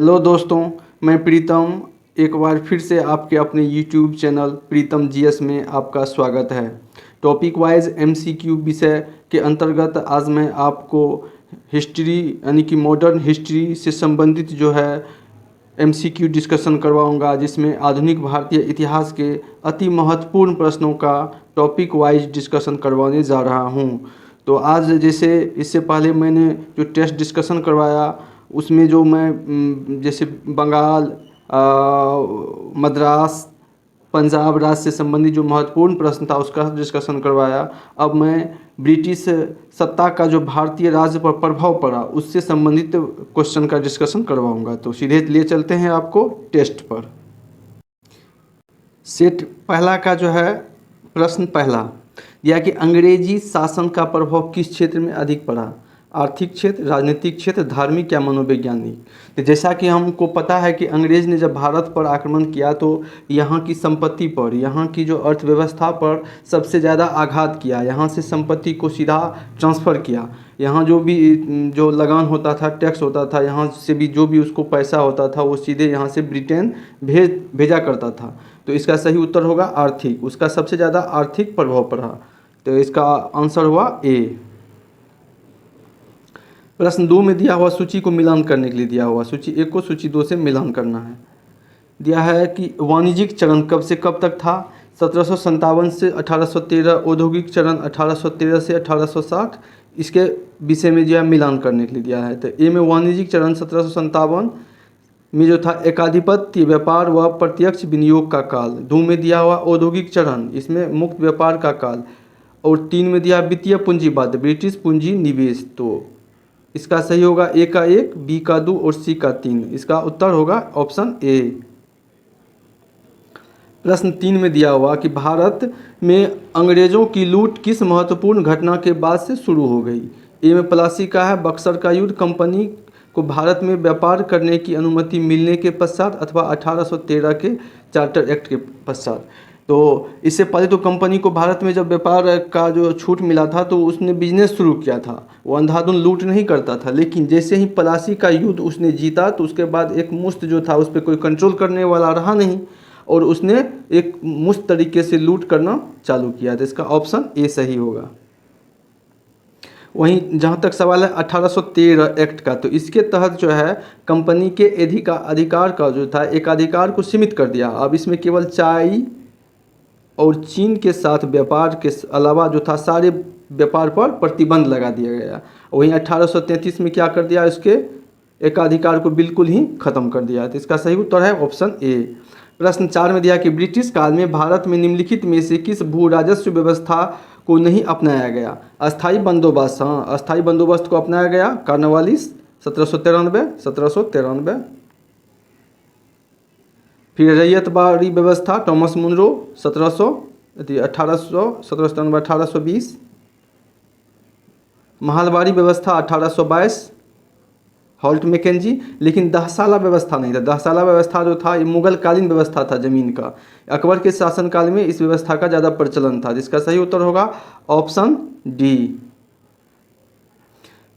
Hello दोस्तों, मैं प्रीतम एक बार फिर से आपके अपने यूट्यूब चैनल प्रीतम जीएस में आपका स्वागत है। टॉपिक वाइज एमसीक्यू विषय के अंतर्गत आज मैं आपको हिस्ट्री यानी कि मॉडर्न हिस्ट्री से संबंधित जो है एमसीक्यू डिस्कशन करवाऊंगा, जिसमें आधुनिक भारतीय इतिहास के अति महत्वपूर्ण प्रश्नों का टॉपिक वाइज डिस्कशन करवाने जा रहा हूं। तो आज जैसे इससे पहले मैंने जो टेस्ट डिस्कशन करवाया उसमें जो मैं जैसे बंगाल, मद्रास, पंजाब राज्य से संबंधित जो महत्वपूर्ण प्रश्न था उसका डिस्कशन करवाया। अब मैं ब्रिटिश सत्ता का जो भारतीय राज्य पर प्रभाव पड़ा उससे संबंधित क्वेश्चन का डिस्कशन करवाऊंगा। तो सीधे लिए चलते हैं आपको टेस्ट पर। सेट पहला का जो है प्रश्न पहला यह कि अंग्रेजी शासन का प्रभाव किस क्षेत्र में अधिक पड़ा? आर्थिक क्षेत्र, राजनीतिक क्षेत्र, धार्मिक या मनोवैज्ञानिक? तो जैसा कि हमको पता है कि अंग्रेज़ ने जब भारत पर आक्रमण किया तो यहाँ की संपत्ति पर, यहाँ की जो अर्थव्यवस्था पर सबसे ज़्यादा आघात किया। यहाँ से संपत्ति को सीधा ट्रांसफ़र किया। यहाँ जो भी जो लगान होता था, टैक्स होता था, यहाँ से भी जो भी उसको पैसा होता था वो सीधे यहाँ से ब्रिटेन भेजा करता था। तो इसका सही उत्तर होगा आर्थिक। उसका सबसे ज़्यादा आर्थिक प्रभाव पड़ा। तो इसका आंसर हुआ ए। प्रश्न 2 में दिया हुआ सूची को मिलान करने के लिए दिया हुआ, सूची 1 को सूची 2 से मिलान करना है। दिया है कि वाणिज्यिक चरण कब से कब तक था? 1757 से 1813। औद्योगिक चरण 1813 से 1860। इसके विषय में जो है मिलान करने के लिए दिया है। तो ए में वाणिज्यिक चरण 1757 में जो था एकाधिपत्य, व्यापार व प्रत्यक्ष विनियोग का काल। 2 में दिया हुआ औद्योगिक चरण, इसमें मुक्त व्यापार का काल। और 3 में दिया वित्तीय पूंजीवाद, ब्रिटिश पूंजी निवेश। तो इसका सही होगा ए का 1, बी का 2 और सी का 3। इसका उत्तर होगा ऑप्शन ए। प्रश्न 3 में दिया हुआ कि भारत में अंग्रेजों की लूट किस महत्वपूर्ण घटना के बाद से शुरू हो गई? ए में प्लासी का है बक्सर का युद्ध, कंपनी को भारत में व्यापार करने की अनुमति मिलने के पश्चात, अथवा 1813 के चार्टर एक्ट के पश्चात। तो इससे पहले तो कंपनी को भारत में जब व्यापार का जो छूट मिला था तो उसने बिजनेस शुरू किया था। वो अंधाधुन लूट नहीं करता था, लेकिन जैसे ही प्लासी का युद्ध उसने जीता तो उसके बाद एक मुश्त जो था उस पर कोई कंट्रोल करने वाला रहा नहीं और उसने एक मुश्त तरीके से लूट करना चालू किया। तो इसका ऑप्शन ए सही होगा। वहीं जहाँ तक सवाल है 1813 एक्ट का, तो इसके तहत जो है कंपनी के अधिकार का जो था एकाधिकार को सीमित कर दिया। अब इसमें केवल चाय और चीन के साथ व्यापार के अलावा जो था सारे व्यापार पर प्रतिबंध लगा दिया गया। वहीं 1833 में क्या कर दिया, इसके एकाधिकार को बिल्कुल ही खत्म कर दिया। तो इसका सही उत्तर है ऑप्शन ए। प्रश्न 4 में दिया कि ब्रिटिश काल में भारत में निम्नलिखित में से किस भू राजस्व व्यवस्था को नहीं अपनाया गया? अस्थाई बंदोबस्त, हाँ अस्थाई बंदोबस्त को अपनाया गया। कॉर्नवालिस 1793। फिर रैयतवाड़ी व्यवस्था थॉमस मुनरो 1820। महलवाड़ी व्यवस्था 1822 हॉल्ट मैकेंजी। लेकिन दहसाला व्यवस्था नहीं था। दहसाला व्यवस्था जो था ये मुगल कालीन व्यवस्था था ज़मीन का। अकबर के शासनकाल में इस व्यवस्था का ज़्यादा प्रचलन था। जिसका सही उत्तर होगा ऑप्शन डी।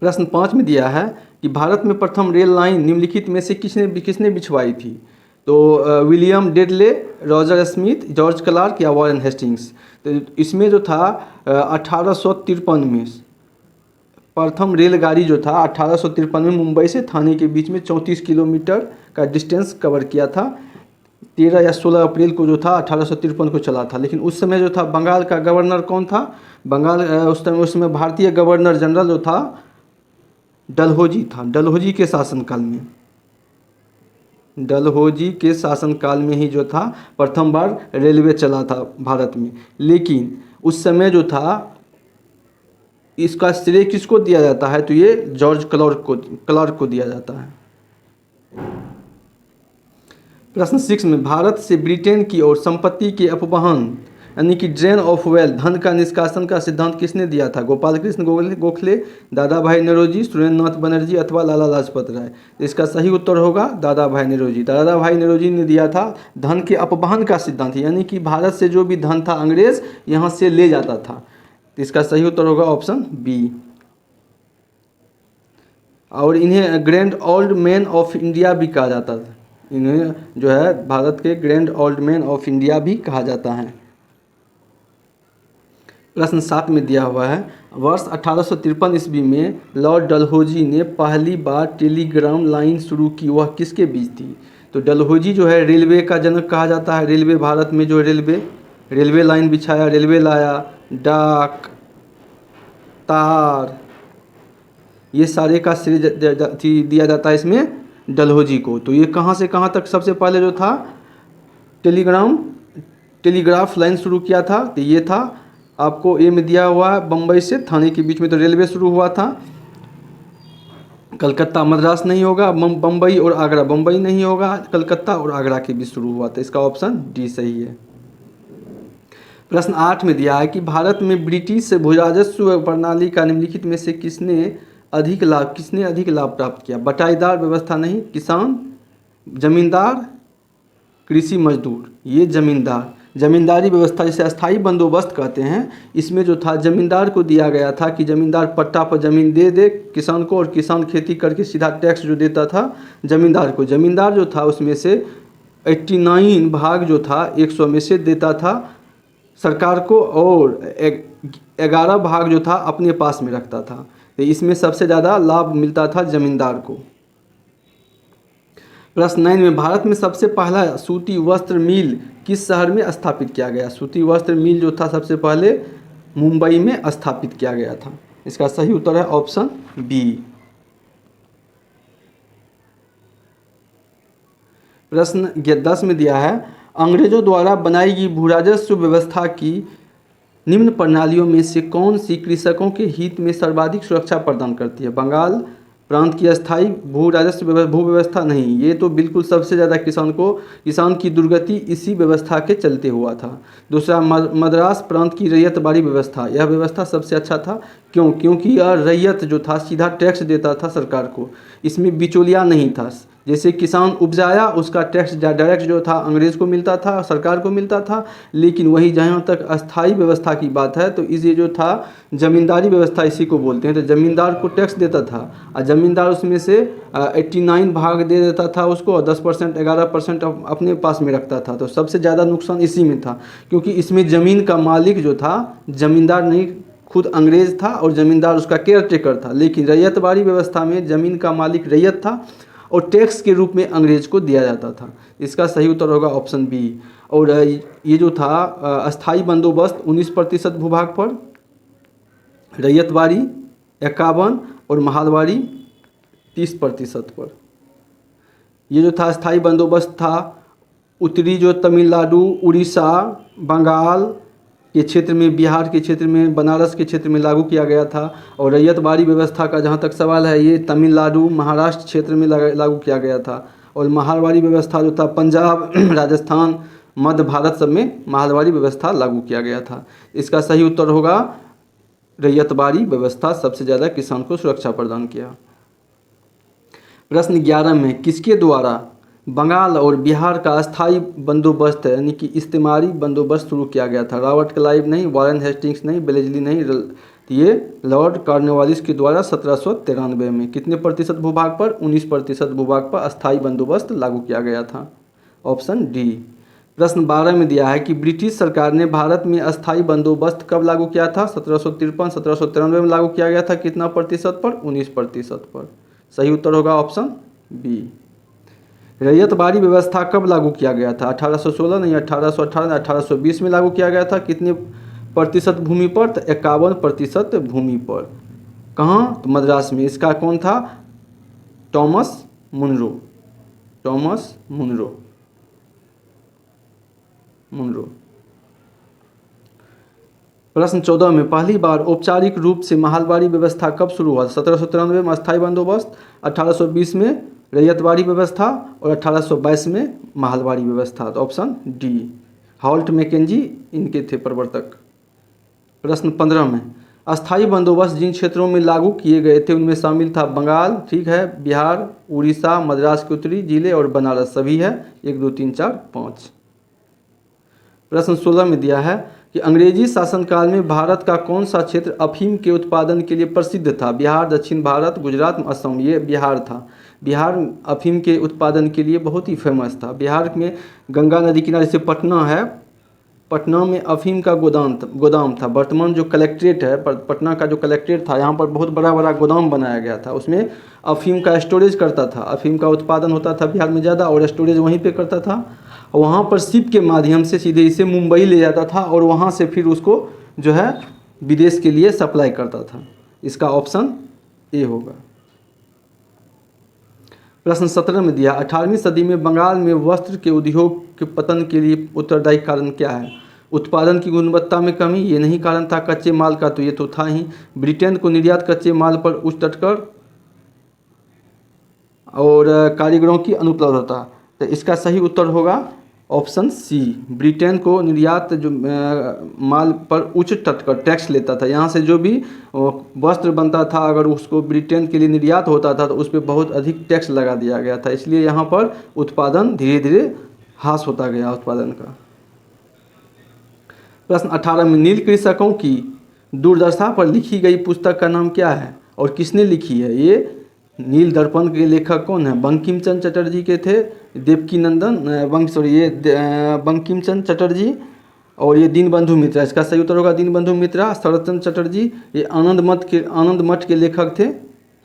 प्रश्न 5 में दिया है कि भारत में प्रथम रेल लाइन निम्नलिखित में से किसने बिछवाई थी? तो William Dudley, Roger Smith, George Clark या वॉरेन हेस्टिंग्स। तो इसमें जो था 1853 में प्रथम रेलगाड़ी जो था 1853 में मुंबई से थाने के बीच में 34 किलोमीटर का डिस्टेंस कवर किया था। 13 या 16 अप्रैल को जो था 1853 को चला था। लेकिन उस समय जो था बंगाल का गवर्नर कौन था? बंगाल उस समय भारतीय गवर्नर जनरल जो था डलहौजी था। डलहौजी के शासनकाल में ही जो था प्रथम बार रेलवे चला था भारत में। लेकिन उस समय जो था इसका श्रेय किसको दिया जाता है? तो ये जॉर्ज क्लार्क को दिया जाता है। प्रश्न 6 में भारत से ब्रिटेन की ओर संपत्ति के अपवहन यानी कि ड्रेन ऑफ वेल्थ, धन का निष्कासन का सिद्धांत किसने दिया था? गोपाल कृष्ण गोखले, दादा भाई नौरोजी, सुरेंद्र नाथ बनर्जी अथवा लाला लाजपत राय। इसका सही उत्तर होगा दादा भाई नौरोजी। दादा भाई नौरोजी ने दिया था धन के अपवहन का सिद्धांत, यानी कि भारत से जो भी धन था अंग्रेज यहाँ से ले जाता था। तो इसका सही उत्तर होगा ऑप्शन बी। और इन्हें grand old man of India भी कहा जाता था। इन्हें जो है भारत के grand old man of India भी कहा जाता है। प्रश्न 7 में दिया हुआ है, वर्ष 1853 ईस्वी में लॉर्ड डलहौजी ने पहली बार टेलीग्राम लाइन शुरू की, वह किसके बीच थी? तो डलहौजी जो है रेलवे का जनक कहा जाता है। रेलवे, भारत में जो रेलवे लाइन बिछाया, रेलवे लाया, डाक, तार, ये सारे का श्रेय दिया जाता है इसमें डलहौजी को। तो ये कहाँ से कहाँ तक सबसे पहले जो था टेलीग्राफ लाइन शुरू किया था? तो ये था आपको ए में दिया हुआ है, बम्बई से थाने के बीच में तो रेलवे शुरू हुआ था। कलकत्ता मद्रास नहीं होगा, बम्बई और आगरा, बम्बई नहीं होगा, कलकत्ता और आगरा के बीच शुरू हुआ था। इसका ऑप्शन डी सही है। प्रश्न 8 में दिया है कि भारत में ब्रिटिश भूराजस्व प्रणाली का निम्नलिखित में से किसने अधिक लाभ प्राप्त किया? बटाईदार व्यवस्था नहीं, किसान, जमींदार, कृषि मजदूर। ये जमींदारी व्यवस्था जिसे अस्थाई बंदोबस्त कहते हैं, इसमें जो था जमींदार को दिया गया था कि जमींदार पट्टा पर ज़मीन दे किसान को, और किसान खेती करके सीधा टैक्स जो देता था जमींदार को। जमींदार जो था उसमें से 89 भाग जो था 100 में से देता था सरकार को, और 11 भाग जो था अपने पास में रखता था। तो इसमें सबसे ज़्यादा लाभ मिलता था जमींदार को। प्रश्न 9 में भारत में सबसे पहला सूती वस्त्र मिल किस शहर में स्थापित किया गया? सूती वस्त्र मिल जो था सबसे पहले मुंबई में स्थापित किया गया था। इसका सही उत्तर है ऑप्शन बी। प्रश्न 10 में दिया है, अंग्रेजों द्वारा बनाई गई भूराजस्व व्यवस्था की निम्न प्रणालियों में से कौन सी कृषकों के हित में सर्वाधिक सुरक्षा प्रदान करती है? बंगाल प्रांत की अस्थाई भू व्यवस्था नहीं, ये तो बिल्कुल सबसे ज़्यादा किसान की दुर्गति इसी व्यवस्था के चलते हुआ था। दूसरा, मद्रास प्रांत की रैयतबाड़ी व्यवस्था, यह व्यवस्था सबसे अच्छा था। क्यों? क्योंकि यह रैयत जो था सीधा टैक्स देता था सरकार को, इसमें बिचौलिया नहीं था। जैसे किसान उपजाया, उसका टैक्स डायरेक्ट जो था अंग्रेज़ को मिलता था, सरकार को मिलता था। लेकिन वही जहाँ तक अस्थाई व्यवस्था की बात है, तो इसे जो था ज़मींदारी व्यवस्था इसी को बोलते हैं। तो ज़मींदार को टैक्स देता था और ज़मींदार उसमें से 89 भाग दे देता था उसको, और 10% 11% अपने पास में रखता था। तो सबसे ज़्यादा नुकसान इसी में था, क्योंकि इसमें ज़मीन का मालिक जो था ज़मींदार नहीं, खुद अंग्रेज़ था, और ज़मींदार उसका केयर टेकर था। लेकिन रैयतबाड़ी व्यवस्था में ज़मीन का मालिक रैयत था और टैक्स के रूप में अंग्रेज को दिया जाता था। इसका सही उत्तर होगा ऑप्शन बी। और ये जो था अस्थाई बंदोबस्त 19% भूभाग पर, रैयतबाड़ी 51 और महलबाड़ी 30% पर। ये जो था अस्थाई बंदोबस्त था उत्तरी जो तमिलनाडु, उड़ीसा, बंगाल के क्षेत्र में, बिहार के क्षेत्र में, बनारस के क्षेत्र में लागू किया गया था। और रैयतबाड़ी व्यवस्था का जहाँ तक सवाल है, ये तमिलनाडु, महाराष्ट्र क्षेत्र में लागू किया गया था। और महलबाड़ी व्यवस्था जो था पंजाब, राजस्थान, मध्य भारत सब में महलबाड़ी व्यवस्था लागू किया गया था। इसका सही उत्तर होगा रैयतबाड़ी व्यवस्था सबसे ज़्यादा किसान को सुरक्षा प्रदान किया। प्रश्न 11 में किसके द्वारा बंगाल और बिहार का अस्थाई बंदोबस्त यानी कि इस्तेमारी बंदोबस्त शुरू किया गया था? रॉबर्ट क्लाइव नहीं, वॉरेन हेस्टिंग्स नहीं, बेलेजली नहीं, ये लॉर्ड कॉर्नवालिस के द्वारा 1793 में। कितने प्रतिशत भूभाग पर? 19% भूभाग पर अस्थाई बंदोबस्त लागू किया गया था। Option D. प्रश्न 12 में दिया है कि ब्रिटिश सरकार ने भारत में अस्थाई बंदोबस्त कब लागू किया था? 1753 1793 में लागू किया गया था। कितना प्रतिशत पर? 19% पर। सही उत्तर होगा ऑप्शन बी। रैयतबाड़ी व्यवस्था कब लागू किया गया था? 1816 नहीं, 1818 नहीं, 1820 में लागू किया गया था। कितने प्रतिशत भूमि पर? तो 51% भूमि पर। कहाँ? तो मद्रास में। इसका कौन था? Thomas Munro. प्रश्न 14 में पहली बार औपचारिक रूप से महलबाड़ी व्यवस्था कब शुरू हुआ? 1793 में अस्थाई बंदोबस्त, 1820 में रैयतबाड़ी व्यवस्था और 1822 में महलबाड़ी व्यवस्था। तो ऑप्शन डी। हॉल्ट मैकेंजी इनके थे प्रवर्तक। प्रश्न 15 में अस्थाई बंदोबस्त जिन क्षेत्रों में लागू किए गए थे उनमें शामिल था बंगाल, ठीक है, बिहार, उड़ीसा, मद्रास के उत्तरी जिले और बनारस, सभी है 1 2 3 4 5। प्रश्न 16 में दिया है कि अंग्रेजी शासनकाल में भारत का कौन सा क्षेत्र अफीम के उत्पादन के लिए प्रसिद्ध था? बिहार, दक्षिण भारत, गुजरात, असम। ये बिहार था। बिहार अफीम के उत्पादन के लिए बहुत ही फेमस था। बिहार में गंगा नदी किनारे से पटना है, पटना में अफीम का गोदाम था। वर्तमान जो कलेक्ट्रेट है, पटना का जो कलेक्ट्रेट था, यहाँ पर बहुत बड़ा बड़ा गोदाम बनाया गया था। उसमें अफीम का स्टोरेज करता था। अफीम का उत्पादन होता था बिहार में ज़्यादा और स्टोरेज वहीं पे करता था। वहाँ पर शिप के माध्यम से सीधे इसे मुंबई ले जाता था और वहाँ से फिर उसको जो है विदेश के लिए सप्लाई करता था। इसका ऑप्शन ए होगा। प्रश्न 17 में दिया 18वीं सदी में बंगाल में वस्त्र के उद्योग के पतन के लिए उत्तरदायी कारण क्या है? उत्पादन की गुणवत्ता में कमी, ये नहीं कारण था। कच्चे माल का तो ये तो था ही। ब्रिटेन को निर्यात कच्चे माल पर उच्च तटकर और कारीगरों की अनुपलब्धता। तो इसका सही उत्तर होगा ऑप्शन सी। ब्रिटेन को निर्यात जो माल पर उच्च तटकर टैक्स लेता था। यहाँ से जो भी वस्त्र बनता था, अगर उसको ब्रिटेन के लिए निर्यात होता था तो उस पर बहुत अधिक टैक्स लगा दिया गया था। इसलिए यहाँ पर उत्पादन धीरे धीरे ह्रास होता गया उत्पादन का। प्रश्न 18 में नील कृषकों की दुर्दशा पर लिखी गई पुस्तक का नाम क्या है और किसने लिखी है? ये नील दर्पण के लेखक कौन है? बंकिम चंद्र चटर्जी के थे, बंकिम चंद्र चटर्जी, और ये दीनबंधु मित्रा। इसका सही उत्तर होगा दीनबंधु मित्रा। शरद चंद्र चटर्जी ये आनंद मठ के लेखक थे,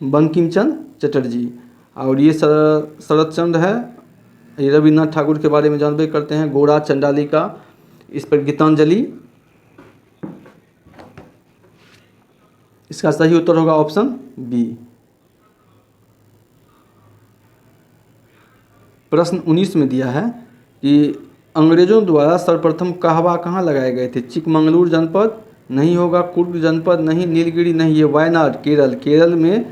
बंकिम चंद्र चटर्जी। और ये शरद चंद्र है, ये रविन्द्रनाथ ठाकुर के बारे में जानबे करते हैं। गोरा चंडालिका, इस पर गीतांजलि। इसका सही उत्तर होगा ऑप्शन बी। प्रश्न 19 में दिया है कि अंग्रेजों द्वारा सर्वप्रथम कहवा कहाँ लगाए गए थे? चिकमंगलूर जनपद नहीं होगा, कुर्ग जनपद नहीं, नीलगिरी नहीं, ये वायनाड केरल। केरल में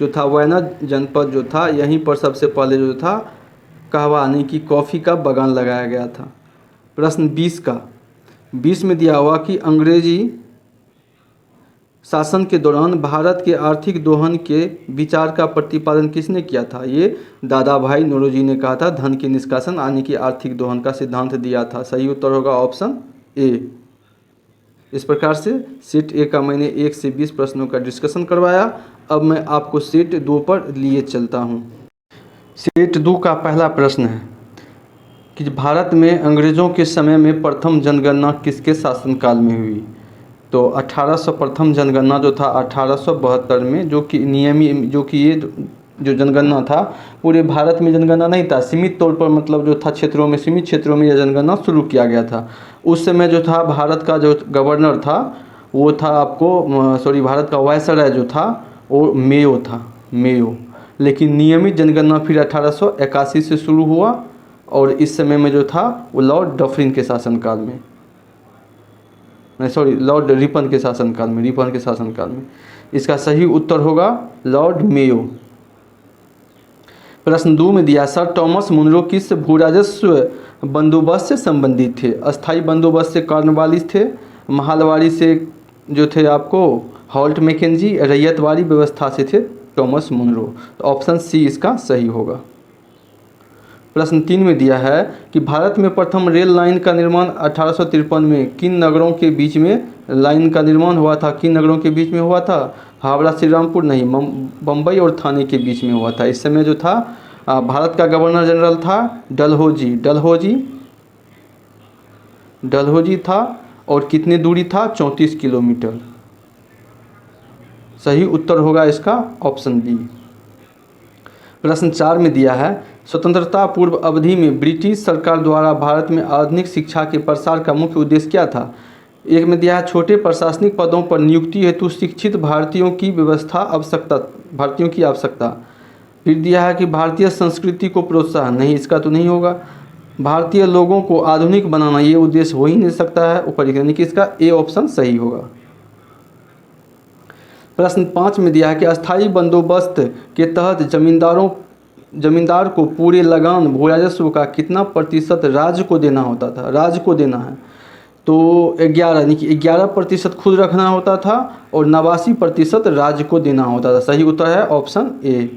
जो था वायनाड जनपद जो था, यहीं पर सबसे पहले जो था कहवा यानी कि कॉफ़ी का बागान लगाया गया था। प्रश्न 20 में दिया हुआ कि अंग्रेजी शासन के दौरान भारत के आर्थिक दोहन के विचार का प्रतिपादन किसने किया था? ये दादा भाई नौरोजी ने कहा था। धन के निष्कासन यानी कि आर्थिक दोहन का सिद्धांत दिया था। सही उत्तर होगा ऑप्शन ए। इस प्रकार से सेट ए का मैंने 1 से 20 प्रश्नों का डिस्कशन करवाया। अब मैं आपको सेट 2 पर लिए चलता हूँ। सेट 2 का पहला प्रश्न है कि भारत में अंग्रेज़ों के समय में प्रथम जनगणना किसके शासनकाल में हुई? तो 1800 प्रथम जनगणना जो था 1872 में, जो कि ये जो जनगणना था पूरे भारत में जनगणना नहीं था, सीमित तौर पर, मतलब जो था क्षेत्रों में, सीमित क्षेत्रों में यह जनगणना शुरू किया गया था। उस समय जो था भारत का जो गवर्नर था वो था भारत का वायसराय जो था वो मेयो था, मेयो। लेकिन नियमित जनगणना फिर 1881 से शुरू हुआ और इस समय में जो था वो लॉर्ड डफरिन के शासनकाल में, लॉर्ड रिपन के शासनकाल में, इसका सही उत्तर होगा लॉर्ड मेयो। प्रश्न 2 में दिया सर थॉमस मुनरो किस भू राजस्व बंदोबस्त से संबंधित थे? अस्थाई बंदोबस्त से कॉर्नवालिस थे, महलवारी से जो थे आपको हॉल्ट मैकेंजी, रैयतवारी व्यवस्था से थे थॉमस मुनरो। तो ऑप्शन सी इसका सही होगा। प्रश्न 3 में दिया है कि भारत में प्रथम रेल लाइन का निर्माण 1853 में किन नगरों के बीच में लाइन का निर्माण हुआ था? किन नगरों के बीच में हुआ था? हावड़ा श्री रामपुर नहीं, बम्बई और थाने के बीच में हुआ था। इस समय जो था भारत का गवर्नर जनरल था डलहौजी था और कितनी दूरी था? 34 किलोमीटर। सही उत्तर होगा इसका ऑप्शन बी। प्रश्न 4 में दिया है स्वतंत्रता पूर्व अवधि में ब्रिटिश सरकार द्वारा भारत में आधुनिक शिक्षा के प्रसार का मुख्य उद्देश्य क्या था? एक में दिया है छोटे प्रशासनिक पदों पर नियुक्ति हेतु शिक्षित भारतीयों की आवश्यकता। फिर दिया है कि भारतीय संस्कृति को प्रोत्साहन, नहीं, इसका तो नहीं होगा। भारतीय लोगों को आधुनिक बनाना, ये उद्देश्य हो ही नहीं सकता है ऊपर, यानी कि इसका ए ऑप्शन सही होगा। प्रश्न 5 में दिया है कि अस्थायी बंदोबस्त के तहत जमींदार को पूरे लगान भू राजस्व का कितना प्रतिशत राज्य को देना होता था? राज्य को देना है तो 11, यानी कि 11% खुद रखना होता था और 89% राज्य को देना होता था। सही उत्तर है ऑप्शन ए।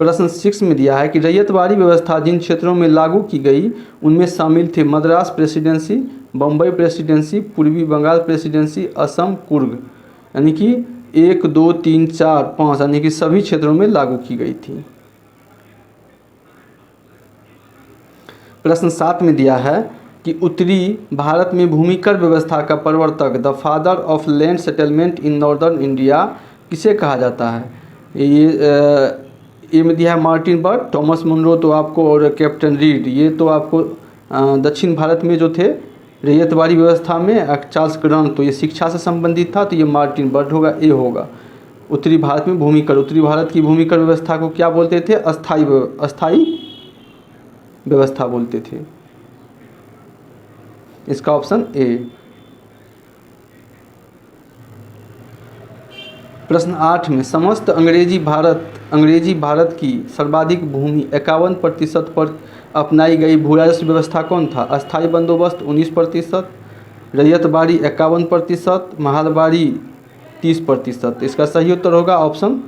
प्रश्न 6 में दिया है कि रैयतवाड़ी व्यवस्था जिन क्षेत्रों में लागू की गई उनमें शामिल थे मद्रास प्रेसिडेंसी, बम्बई प्रेसिडेंसी, पूर्वी बंगाल प्रेसिडेंसी, असम, कुर्ग। यानी कि 1, 2, 3, 4, 5 यानी कि सभी क्षेत्रों में लागू की गई थी। प्रश्न 7 में दिया है कि उत्तरी भारत में भूमिकर व्यवस्था का प्रवर्तक the father of land settlement in northern India किसे कहा जाता है? ये में दिया है मार्टिन बर्ट, थॉमस मुनरो तो आपको, और कैप्टन रीड, ये तो आपको दक्षिण भारत में जो थे रैयतवाड़ी व्यवस्था में चार्ल्स ग्रांट, तो ये शिक्षा से संबंधित था, तो ये मार्टिन बर्ट होगा, ए होगा। उत्तरी भारत में भूमिकर, उत्तरी भारत की भूमिकर व्यवस्था को क्या बोलते थे? अस्थाई व्यवस्था बोलते थे। इसका ऑप्शन ए। प्रश्न 8 में समस्त अंग्रेजी भारत की सर्वाधिक भूमि 51% पर अपनाई गई भू राजस्व व्यवस्था कौन था? अस्थाई बंदोबस्त 19%, रैयतवाड़ी 51%, महलवाड़ी 30%। इसका सही उत्तर होगा ऑप्शन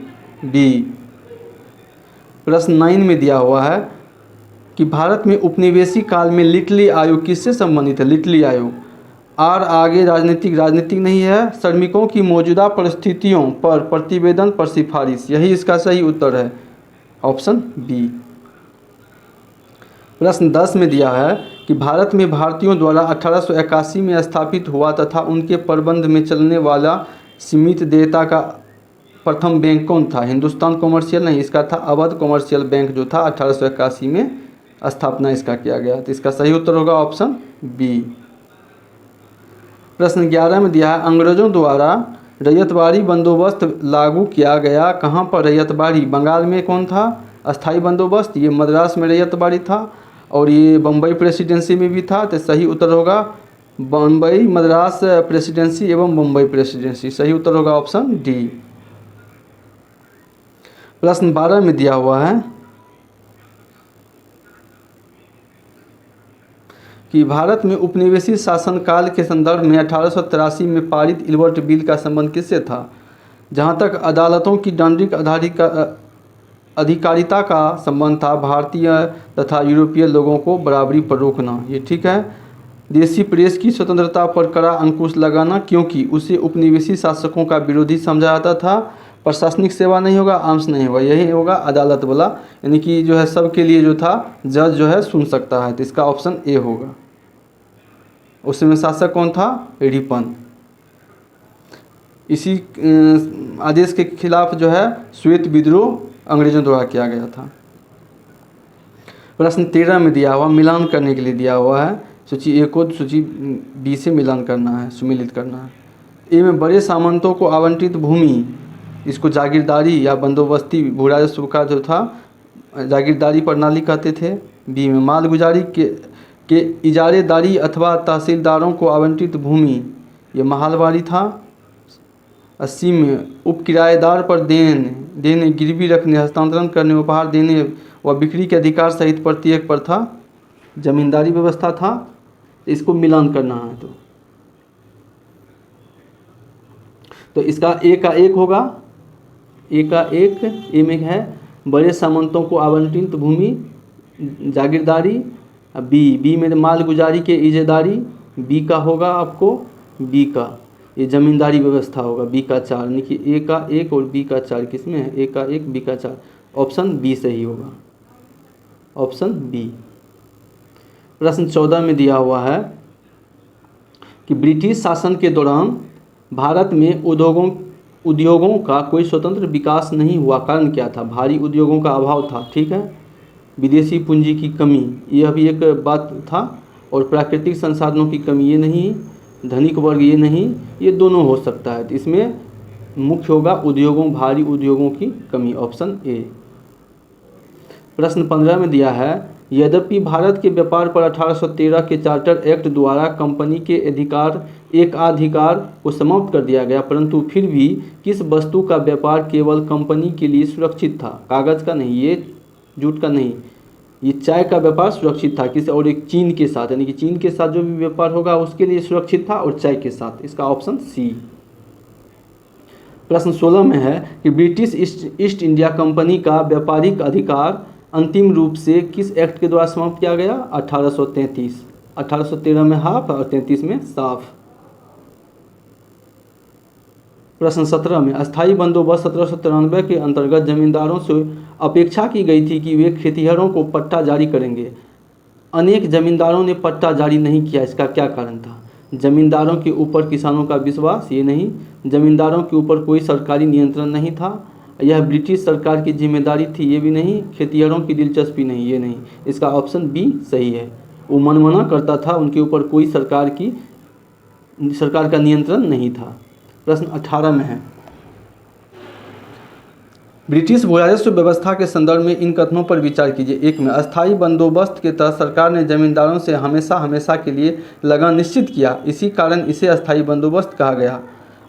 बी। प्रश्न 9 में दिया हुआ है कि भारत में उपनिवेशी काल में लिटली आयोग किससे संबंधित है? लिटली आयोग आगे राजनीतिक नहीं है, श्रमिकों की मौजूदा परिस्थितियों पर प्रतिवेदन पर सिफारिश, यही इसका सही उत्तर है ऑप्शन बी। प्रश्न 10 में दिया है कि भारत में भारतीयों द्वारा 1881 में स्थापित हुआ तथा उनके प्रबंध में चलने वाला सीमित देयता का प्रथम बैंक कौन था? हिंदुस्तान कॉमर्शियल नहीं, इसका था अवध कॉमर्शियल बैंक, जो था 1881 में स्थापना इसका किया गया। तो इसका सही उत्तर होगा ऑप्शन बी। प्रश्न 11 में दिया है अंग्रेजों द्वारा रैयतवाड़ी बंदोबस्त लागू किया गया कहाँ पर? रैयतवाड़ी बंगाल में कौन था? अस्थाई बंदोबस्त, ये मद्रास में रैयतवाड़ी था, और ये बम्बई प्रेसिडेंसी में भी था। तो सही उत्तर होगा बम्बई, मद्रास प्रेसिडेंसी एवं बम्बई प्रेसिडेंसी, सही उत्तर होगा ऑप्शन डी। प्रश्न 12 में दिया हुआ है कि भारत में उपनिवेशी शासनकाल के संदर्भ में 1883 में पारित इल्बर्ट बिल का संबंध किससे था? जहाँ तक अदालतों की दंडिक अधिकारिता का संबंध था, भारतीय तथा यूरोपीय लोगों को बराबरी पर रोकना, ये ठीक है। देसी प्रेस की स्वतंत्रता पर कड़ा अंकुश लगाना, क्योंकि उसे उपनिवेशी शासकों का विरोधी समझा जाता था। प्रशासनिक सेवा नहीं होगा, आर्म्स नहीं होगा, यही होगा अदालत वाला, यानी कि जो है सबके लिए जो था जज जो है सुन सकता है। तो इसका ऑप्शन ए होगा। उस समय शासक कौन था? रिपन। इसी आदेश के खिलाफ जो है श्वेत विद्रोह अंग्रेजों द्वारा किया गया था। प्रश्न 13 में दिया हुआ मिलान करने के लिए दिया हुआ है, सूची ए को सूची बी से मिलान करना है, सुमिलित करना है। ए में बड़े सामंतों को आवंटित भूमि, इसको जागीरदारी या बंदोबस्ती भू राजस्व का जो था जागीरदारी प्रणाली कहते थे। बी में मालगुजारी के इजारेदारी अथवा तहसीलदारों को आवंटित भूमि, ये महलवाड़ी था। 80 में उप किराएदार पर देने, गिरवी रखने, हस्तांतरण करने, उपहार देने व बिक्री के अधिकार सहित प्रत्येक पर था जमींदारी व्यवस्था था। इसको मिलान करना है तो इसका ए का 1 होगा, ए का 1, ए में है बड़े सामंतों को आवंटित भूमि जागीरदारी। बी में मालगुजारी के इजारेदारी, बी का होगा आपको, बी का ये जमींदारी व्यवस्था होगा, बी का 4, यानी कि ए का 1 और बी का 4 किसमें है? ए का 1 बी का 4, ऑप्शन बी सही होगा, ऑप्शन बी। प्रश्न 14 में दिया हुआ है कि ब्रिटिश शासन के दौरान भारत में उद्योगों का कोई स्वतंत्र विकास नहीं हुआ, कारण क्या था? भारी उद्योगों का अभाव था, ठीक है। विदेशी पूंजी की कमी, यह भी एक बात था, और प्राकृतिक संसाधनों की कमी, ये नहीं, धनिक वर्ग, ये नहीं, ये दोनों हो सकता है। तो इसमें मुख्य होगा उद्योगों, भारी उद्योगों की कमी, ऑप्शन ए। प्रश्न 15 में दिया है यद्यपि भारत के व्यापार पर 1813 के चार्टर एक्ट द्वारा कंपनी के एकाधिकार को समाप्त कर दिया गया, परंतु फिर भी किस वस्तु का व्यापार केवल कंपनी के लिए सुरक्षित था? कागज़ का नहीं, ये जूट का नहीं, ये चाय का व्यापार सुरक्षित था किस, और एक चीन के साथ, यानी कि चीन के साथ जो भी व्यापार होगा उसके लिए सुरक्षित था, और चाय के साथ, इसका ऑप्शन सी। प्रश्न 16 में है कि ब्रिटिश ईस्ट इंडिया कंपनी का व्यापारिक अधिकार अंतिम रूप से किस एक्ट के द्वारा समाप्त किया गया? 1833। 1813 में हाफ और 33 में साफ। प्रश्न 17 में अस्थायी बंदोबस्त 1793 के अंतर्गत जमींदारों से अपेक्षा की गई थी कि वे खेतिहरों को पट्टा जारी करेंगे। अनेक जमींदारों ने पट्टा जारी नहीं किया, इसका क्या कारण था? जमींदारों के ऊपर किसानों का विश्वास, ये नहीं। जमींदारों के ऊपर कोई सरकारी नियंत्रण नहीं था, यह ब्रिटिश सरकार की जिम्मेदारी थी, ये भी नहीं। खेतिहरों की दिलचस्पी नहीं, ये नहीं। इसका ऑप्शन बी सही है। वो मनमाना करता था, उनके ऊपर कोई सरकार का नियंत्रण नहीं था। प्रश्न 18 में है ब्रिटिश भू-राजस्व व्यवस्था के संदर्भ में इन कथनों पर विचार कीजिए। एक में अस्थायी बंदोबस्त के तहत सरकार ने जमींदारों से हमेशा के लिए लगान निश्चित किया, इसी कारण इसे अस्थायी बंदोबस्त कहा गया।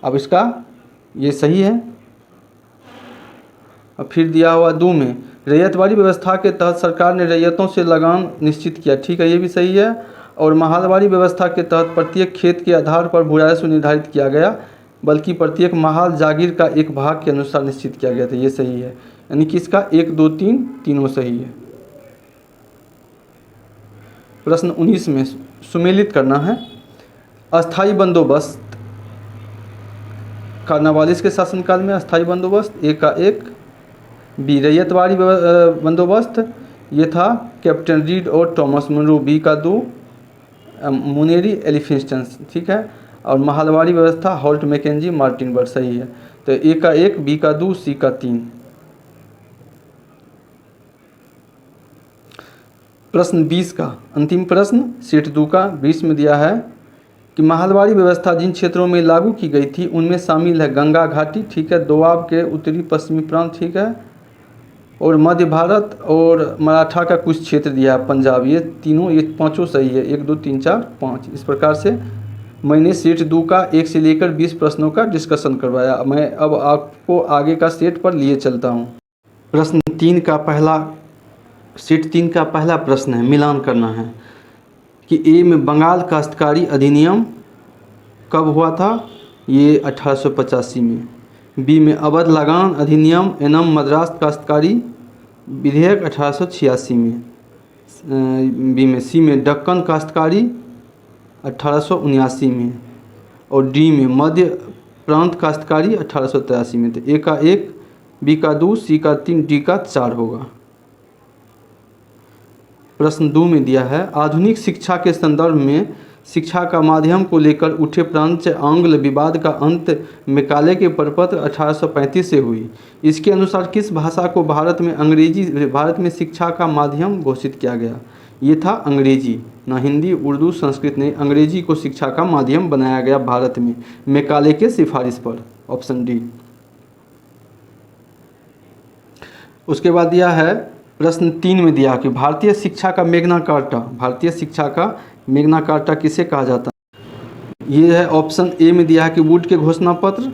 अब इसका ये सही है। अब फिर दिया हुआ 2 में रैयतवाड़ी व्यवस्था के तहत सरकार ने रैयतों से लगान निश्चित किया, ठीक है, ये भी सही है। और महालवाड़ी व्यवस्था के तहत प्रत्येक खेत के आधार पर भू-राजस्व निर्धारित किया गया, बल्कि प्रत्येक महाल जागीर का एक भाग के अनुसार निश्चित किया गया था, ये सही है। यानी कि इसका 1, 2, 3 तीनों सही है। प्रश्न 19 में सुमेलित करना है अस्थायी बंदोबस्त कार्नवालिस के शासनकाल में अस्थायी बंदोबस्त, एक का 1। बी रैयतवाड़ी बंदोबस्त, ये था कैप्टन रीड और टॉमस मुनरो, बी का 2 मुनेरी एलिफिंस्टन, ठीक है। और महालवाड़ी व्यवस्था हॉल्ट मैकेंजी मार्टिन बर्ड, सही है। तो ए का 1, बी का 2, सी का 3। प्रश्न 20 का अंतिम प्रश्न सेट 2 का 20 में दिया है कि महालवाड़ी व्यवस्था जिन क्षेत्रों में लागू की गई थी उनमें शामिल है गंगा घाटी, ठीक है, दोआब के उत्तरी पश्चिमी प्रांत, ठीक है, और मध्य भारत और मराठा का कुछ क्षेत्र दिया है, पंजाब। ये तीनों, ये पांचों सही है, 1, 2, 3, 4, 5। इस प्रकार से मैंने सेट 2 का 1 से लेकर 20 प्रश्नों का डिस्कशन करवाया। मैं अब आपको आगे का सेट पर लिए चलता हूँ। प्रश्न 3 का पहला, सेट 3 का पहला प्रश्न है, मिलान करना है कि ए में बंगाल काश्तकारी अधिनियम कब हुआ था? ये 1885 में। बी में अवध लगान अधिनियम एनम मद्रास काश्तकारी विधेयक 1886 में। बी में। सी में दक्कन काश्तकारी 1879 में। और डी में मध्य प्रांत काश्तकारी 1883 में। तो ए का 1, बी का 2, सी का 3, डी का 4 होगा। प्रश्न 2 में दिया है आधुनिक शिक्षा के संदर्भ में शिक्षा का माध्यम को लेकर उठे फ्रांच आंग्ल विवाद का अंत मैकाले के प्रपत्र 1835 से हुई। इसके अनुसार किस भाषा को भारत में शिक्षा का माध्यम घोषित किया गया? ये था अंग्रेजी। ना हिंदी, उर्दू, संस्कृत नहीं, अंग्रेजी को शिक्षा का माध्यम बनाया गया भारत में मैकाले के सिफारिश पर, ऑप्शन डी। उसके बाद दिया है प्रश्न 3 में दिया कि भारतीय शिक्षा का मैग्ना कार्टा किसे कहा जाता है? ये है ऑप्शन ए में दिया है कि वुड के घोषणा पत्र,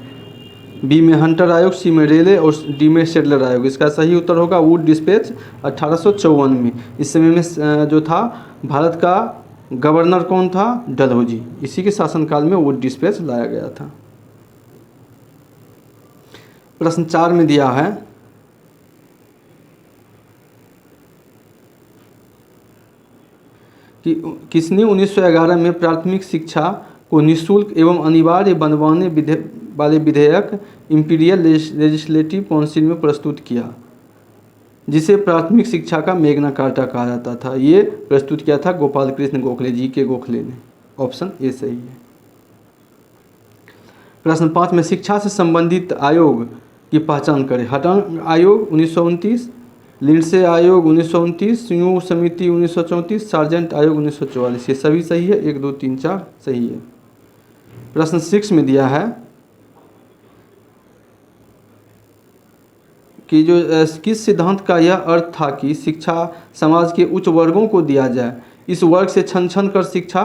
बी में हंटर आयोग, सी में रेले और डी में शेडलर आयोग। इसका सही उत्तर होगा वुड डिस्पैच 1854 में। इस समय में जो था भारत का गवर्नर कौन था? डलहौजी। इसी के शासनकाल में वुड डिस्पैच लाया गया था। प्रश्न 4 में दिया है कि किसने 1911 में प्राथमिक शिक्षा को निःशुल्क एवं अनिवार्य बनवाने वाले विधेयक इंपीरियल लेजिस्लेटिव काउंसिल में प्रस्तुत किया, जिसे प्राथमिक शिक्षा का मैग्ना कार्टा कहा जाता था? ये प्रस्तुत किया था गोपाल कृष्ण गोखले, जी के गोखले ने। ऑप्शन ए सही है। प्रश्न 5 में शिक्षा से संबंधित आयोग की पहचान करें। हटंग आयोग 1929, लिंडसे आयोग 1929, संयुक्त समिति 1934, सार्जेंट आयोग 1944। ये सभी सही है, 1, 2, 3, 4 सही है। प्रश्न 6 में दिया है कि जो किस सिद्धांत का यह अर्थ था कि शिक्षा समाज के उच्च वर्गों को दिया जाए, इस वर्ग से छन छन कर शिक्षा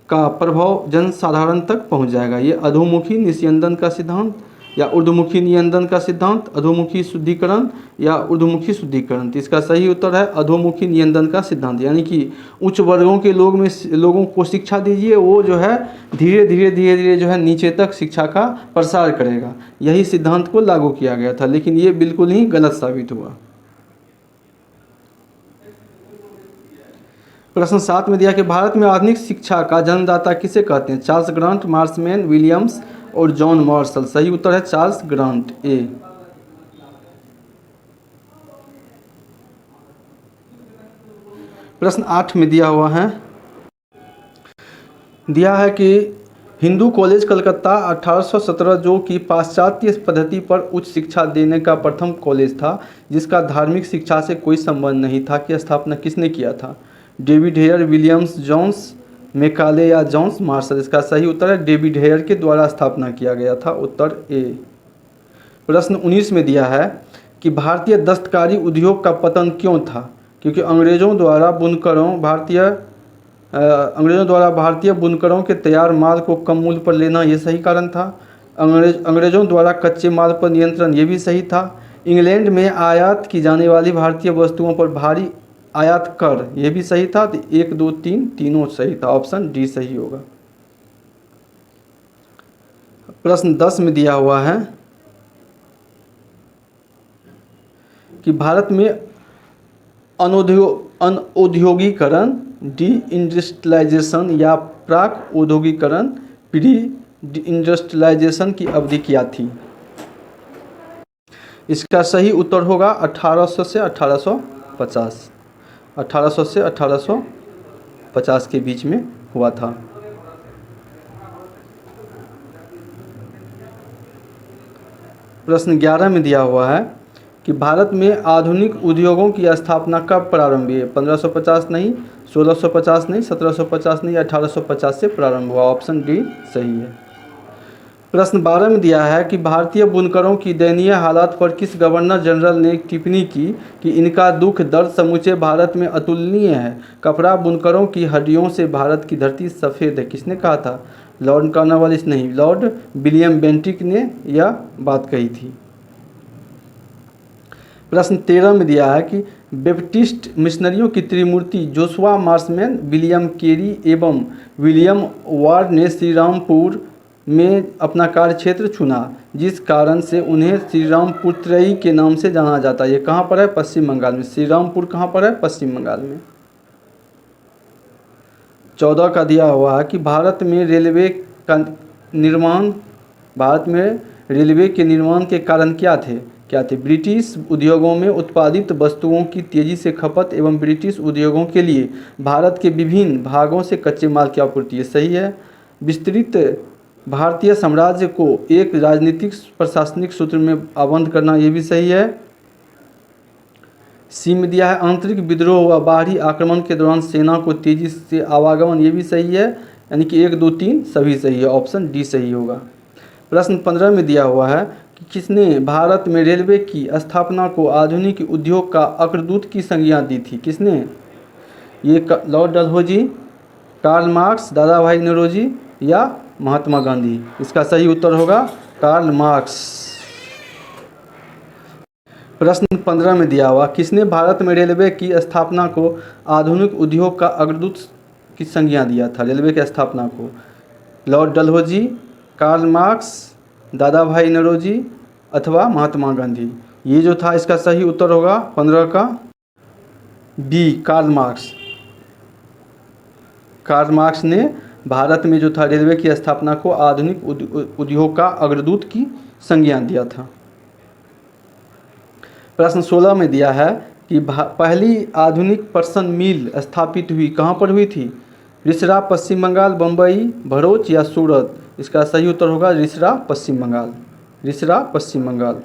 का प्रभाव जनसाधारण तक पहुंच जाएगा। ये अधोमुखी निस्यंदन का सिद्धांत, या ऊर्ध्वमुखी नियंत्रण का सिद्धांत, अधोमुखी शुद्धिकरण या ऊर्ध्वमुखी शुद्धिकरण। तो इसका सही उत्तर है अधोमुखी नियंत्रण का सिद्धांत, यानी कि उच्च वर्गों के लोगों को शिक्षा दीजिए, वो जो है धीरे धीरे जो है नीचे तक शिक्षा का प्रसार करेगा। यही सिद्धांत को लागू किया गया था, लेकिन ये बिल्कुल ही गलत साबित हुआ। प्रश्न 7 में दिया कि भारत में आधुनिक शिक्षा का जन्मदाता किसे कहते हैं? चार्ल्स ग्रांट, मार्समैन, विलियम्स और जॉन मार्शल। सही उत्तर है चार्ल्स ग्रांट, ए। प्रश्न 8 में दिया है कि हिंदू कॉलेज कलकत्ता 1817 जो कि पाश्चात्य पद्धति पर उच्च शिक्षा देने का प्रथम कॉलेज था, जिसका धार्मिक शिक्षा से कोई संबंध नहीं था, की स्थापना किसने किया था? David Hare, Williams, Jones, Macaulay या जॉन्स मार्शल। इसका सही उत्तर है डेविड हेयर के द्वारा स्थापना किया गया था, उत्तर ए। प्रश्न 19 में दिया है कि भारतीय दस्तकारी उद्योग का पतन क्यों था? क्योंकि अंग्रेज़ों द्वारा भारतीय बुनकरों के तैयार माल को कम मूल्य पर लेना, ये सही कारण था। अंग्रेज़ों द्वारा कच्चे माल पर नियंत्रण, ये भी सही था। इंग्लैंड में आयात की जाने वाली भारतीय वस्तुओं पर भारी आयात कर, ये भी सही था। तो 1, 2, 3 तीनों सही था, ऑप्शन डी सही होगा। प्रश्न 10 में दिया हुआ है कि भारत में अनौद्योगीकरण, डी इंडस्ट्रियलाइजेशन या प्राक औद्योगिकरण, प्री इंडस्ट्रियलाइजेशन की अवधि क्या थी? इसका सही उत्तर होगा 1800 से 1850। 1800 से 1850 के बीच में हुआ था। प्रश्न 11 में दिया हुआ है कि भारत में आधुनिक उद्योगों की स्थापना कब प्रारंभ हुई? 1550 नहीं, 1650 नहीं, 1750 नहीं, 1850 से प्रारंभ हुआ, ऑप्शन डी सही है। प्रश्न 12 में दिया है कि भारतीय बुनकरों की दयनीय हालात पर किस गवर्नर जनरल ने टिप्पणी की कि इनका दुख दर्द समूचे भारत में अतुलनीय है? कपड़ा बुनकरों की हड्डियों से भारत की धरती सफ़ेद है, किसने कहा था? लॉर्ड कॉर्नवालिस नहीं, लॉर्ड विलियम बेंटिक ने यह बात कही थी। प्रश्न 13 में दिया है कि बैप्टिस्ट मिशनरियों की त्रिमूर्ति जोशुआ मार्समैन, विलियम केरी एवं विलियम वार्ड ने श्रीरामपुर में अपना कार्यक्षेत्र चुना, जिस कारण से उन्हें श्रीरामपुर त्रयी के नाम से जाना जाता है। ये कहाँ पर है? पश्चिम बंगाल में। श्रीरामपुर कहाँ पर है? पश्चिम बंगाल में। 14 का दिया हुआ है कि भारत में रेलवे के निर्माण के कारण क्या थे? ब्रिटिश उद्योगों में उत्पादित वस्तुओं की तेज़ी से खपत एवं ब्रिटिश उद्योगों के लिए भारत के विभिन्न भागों से कच्चे माल की आपूर्ति। सही है। विस्तृत भारतीय साम्राज्य को एक राजनीतिक प्रशासनिक सूत्र में आबद्ध करना, ये भी सही है। सी में दिया है आंतरिक विद्रोह व बाहरी आक्रमण के दौरान सेना को तेजी से आवागमन, ये भी सही है। यानी कि 1, 2, 3 सभी सही है, ऑप्शन डी सही होगा। प्रश्न 15 में दिया हुआ है कि किसने भारत में रेलवे की स्थापना को आधुनिक उद्योग का अग्रदूत की संज्ञा दी थी? किसने? ये लॉर्ड डलहौजी, कार्ल मार्क्स, दादा भाई नौरोजी या महात्मा गांधी। इसका सही उत्तर होगा कार्ल मार्क्स। प्रश्न 15 में दिया हुआ किसने भारत में रेलवे की स्थापना को आधुनिक उद्योग का अग्रदूत की संज्ञा दिया था? रेलवे की स्थापना को लॉर्ड डलहौजी, कार्ल मार्क्स, दादा भाई नौरोजी अथवा महात्मा गांधी। ये जो था इसका सही उत्तर होगा 15 का B, Karl Marx. Karl Marx ने भारत में जो था रेलवे की स्थापना को आधुनिक उद्योग का अग्रदूत की संज्ञा दिया था। प्रश्न 16 में दिया है कि पहली आधुनिक पर्सन मिल स्थापित हुई कहाँ पर हुई थी? रिसरा पश्चिम बंगाल, बम्बई, भरूच या सूरत। इसका सही उत्तर होगा रिसरा पश्चिम बंगाल। रिसरा पश्चिम बंगाल।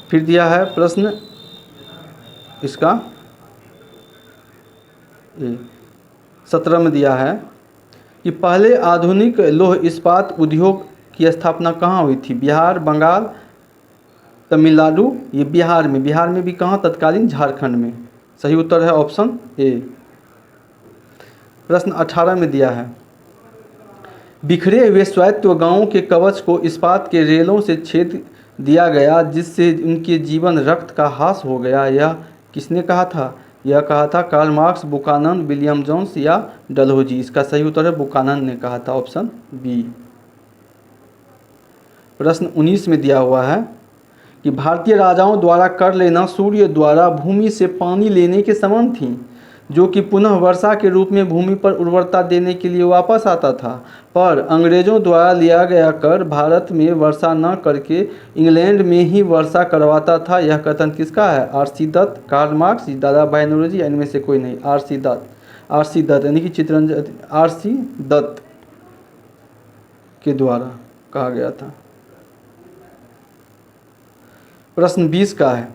फिर दिया है प्रश्न इसका 17 में दिया है कि पहले आधुनिक लौह इस्पात उद्योग की स्थापना कहाँ हुई थी? बिहार, बंगाल, तमिलनाडु। ये बिहार में भी कहाँ? तत्कालीन झारखंड में। सही उत्तर है ऑप्शन ए। प्रश्न 18 में दिया है बिखरे हुए स्वायत्त गांवों के कवच को इस्पात के रेलों से छेद दिया गया, जिससे उनके जीवन रक्त का हास हो गया। यह किसने कहा था? यह कहा था Karl Marx, Buchanan, William Jones या डलहौजी। इसका सही उत्तर है बुकानन ने कहा था, ऑप्शन बी। प्रश्न 19 में दिया हुआ है कि भारतीय राजाओं द्वारा कर लेना सूर्य द्वारा भूमि से पानी लेने के समान थी, जो कि पुनः वर्षा के रूप में भूमि पर उर्वरता देने के लिए वापस आता था। पर अंग्रेजों द्वारा लिया गया कर भारत में वर्षा न करके इंग्लैंड में ही वर्षा करवाता था। यह कथन किसका है? R C. Dutt, Karl Marx, Dadabhai Naoroji, इनमें से कोई नहीं। आर.सी. दत्त, आर.सी. दत्त यानी कि चित्तरंजन आर.सी. दत्त के द्वारा कहा गया था। प्रश्न 20 का है,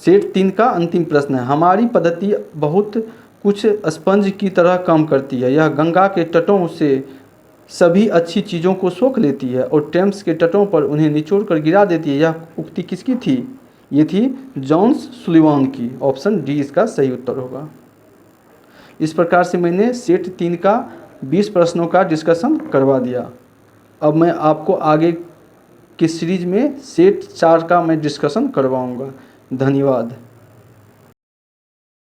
सेट 3 का अंतिम प्रश्न है। हमारी पद्धति बहुत कुछ स्पंज की तरह काम करती है। यह गंगा के तटों से सभी अच्छी चीज़ों को सोख लेती है और टेम्स के तटों पर उन्हें निचोड़ कर गिरा देती है। यह उक्ति किसकी थी? ये थी जॉन्स सुलिवान की। ऑप्शन डी इसका सही उत्तर होगा। इस प्रकार से मैंने सेट 3 का 20 प्रश्नों का डिस्कशन करवा दिया। अब मैं आपको आगे की सीरीज में सेट 4 का मैं डिस्कशन करवाऊँगा। धन्यवाद।